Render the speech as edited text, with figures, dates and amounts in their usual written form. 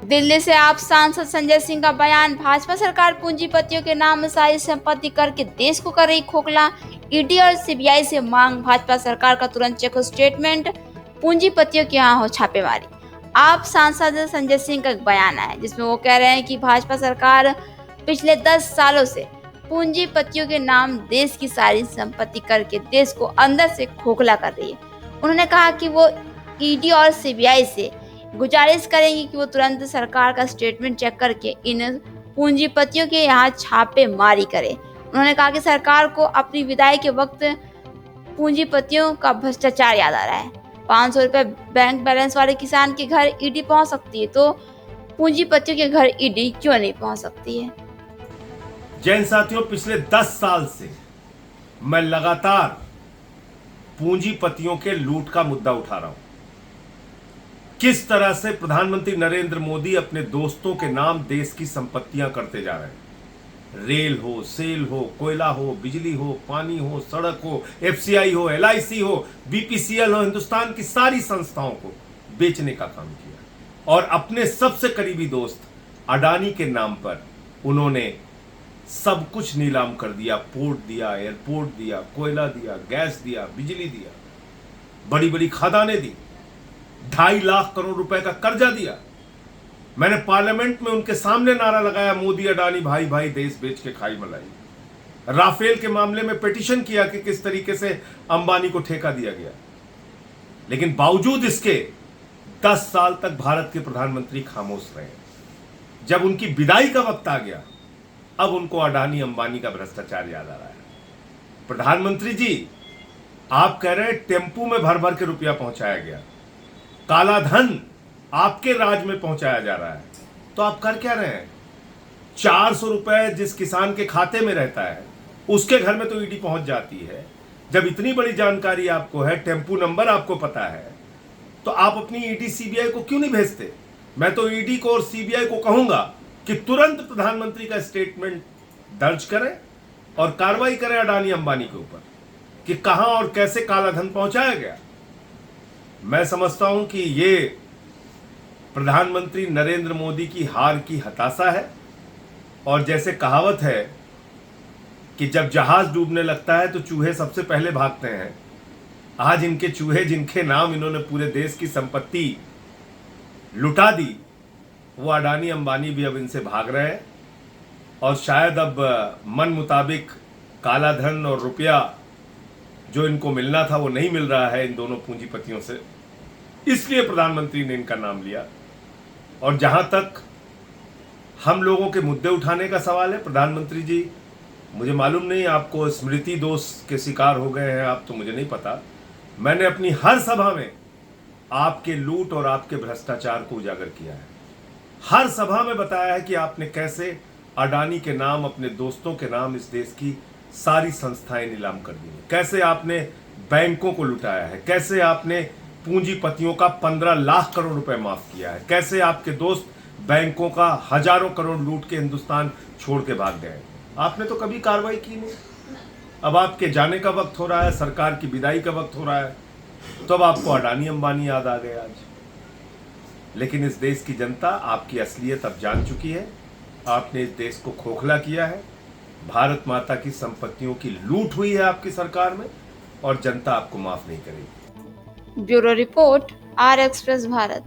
दिल्ली से आप सांसद संजय सिंह का बयान, भाजपा सरकार पूंजीपतियों के नाम सारी संपत्ति करके देश को कर रही खोखला। ईडी और सीबीआई से मांग, भाजपा सरकार का तुरंत चेक स्टेटमेंट, पूंजीपतियों के यहाँ हो छापेमारी। आप सांसद संजय सिंह का एक बयान है जिसमें वो कह रहे हैं कि भाजपा सरकार पिछले 10 सालों से पूंजीपतियों के नाम देश की सारी संपत्ति करके देश को अंदर से खोखला कर रही है। उन्होंने कहा कि वो ईडी और सीबीआई से गुजारिश करेंगी कि वो तुरंत सरकार का स्टेटमेंट चेक करके इन पूंजीपतियों के यहाँ छापेमारी करे। उन्होंने कहा कि सरकार को अपनी विदाई के वक्त पूंजीपतियों का भ्रष्टाचार याद आ रहा है। 500 रुपए बैंक बैलेंस वाले किसान के घर ईडी पहुंच सकती है, तो पूंजीपतियों के घर ईडी क्यों नहीं पहुंच सकती है? जैन साथियों, पिछले 10 साल से मैं लगातार पूंजीपतियों के लूट का मुद्दा उठा रहा हूं। किस तरह से प्रधानमंत्री नरेंद्र मोदी अपने दोस्तों के नाम देश की संपत्तियां करते जा रहे हैं। रेल हो, सेल हो, कोयला हो, बिजली हो, पानी हो, सड़क हो, एफसीआई हो, एलआईसी हो, बीपीसीएल हो, हिंदुस्तान की सारी संस्थाओं को बेचने का काम किया। और अपने सबसे करीबी दोस्त अडानी के नाम पर उन्होंने सब कुछ नीलाम कर दिया। पोर्ट दिया, एयरपोर्ट दिया, कोयला दिया, गैस दिया, बिजली दिया, बड़ी बड़ी खदानें दी, 2.5 लाख करोड़ रुपए का कर्जा दिया। मैंने पार्लियामेंट में उनके सामने नारा लगाया, मोदी अडानी भाई भाई देश बेच के खाई मलाई। राफेल के मामले में पिटीशन किया कि किस तरीके से अंबानी को ठेका दिया गया। लेकिन बावजूद इसके 10 साल तक भारत के प्रधानमंत्री खामोश रहे। जब उनकी विदाई का वक्त आ गया, अब उनको अडानी अंबानी का भ्रष्टाचार याद आ रहा है। प्रधानमंत्री जी, आप कह रहे हैं टेम्पू में भर भर के रुपया पहुंचाया गया, काला धन आपके राज में पहुंचाया जा रहा है, तो आप कर क्या रहे हैं? 400 रुपए जिस किसान के खाते में रहता है उसके घर में तो ईडी पहुंच जाती है। जब इतनी बड़ी जानकारी आपको है, टेम्पू नंबर आपको पता है, तो आप अपनी ईडी सीबीआई को क्यों नहीं भेजते? मैं तो ईडी को और सीबीआई को कहूंगा कि तुरंत प्रधानमंत्री का स्टेटमेंट दर्ज करें और कार्रवाई करें अडानी अंबानी के ऊपर कि कहां और कैसे काला धन पहुंचाया गया। मैं समझता हूं कि ये प्रधानमंत्री नरेंद्र मोदी की हार की हताशा है। और जैसे कहावत है कि जब जहाज डूबने लगता है तो चूहे सबसे पहले भागते हैं, आज इनके चूहे जिनके नाम इन्होंने पूरे देश की संपत्ति लुटा दी, वो अडानी अंबानी भी अब इनसे भाग रहे हैं। और शायद अब मन मुताबिक काला धन और रुपया जो इनको मिलना था वो नहीं मिल रहा है इन दोनों पूंजीपतियों से, इसलिए प्रधानमंत्री ने इनका नाम लिया। और जहां तक हम लोगों के मुद्दे उठाने का सवाल है, प्रधानमंत्री जी, मुझे मालूम नहीं आपको स्मृति दोष के शिकार हो गए हैं आप, तो मुझे नहीं पता। मैंने अपनी हर सभा में आपके लूट और आपके भ्रष्टाचार को उजागर किया है। हर सभा में बताया है कि आपने कैसे अडानी के नाम, अपने दोस्तों के नाम इस देश की सारी संस्थाएं नीलाम कर दी, कैसे आपने बैंकों को लुटाया है, कैसे आपने पूंजीपतियों का 15 लाख करोड़ रुपए माफ किया है, कैसे आपके दोस्त बैंकों का हजारों करोड़ लूट के हिंदुस्तान छोड़ के भाग गए। आपने तो कभी कार्रवाई की नहीं। अब आपके जाने का वक्त हो रहा है, सरकार की विदाई का वक्त हो रहा है, तो अब आपको अडानी अंबानी याद आ गए आज। लेकिन इस देश की जनता आपकी असलियत अब जान चुकी है। आपने इस देश को खोखला किया है। भारत माता की संपत्तियों की लूट हुई है आपकी सरकार में, और जनता आपको माफ नहीं करेगी। Bureau report, R express Bharat.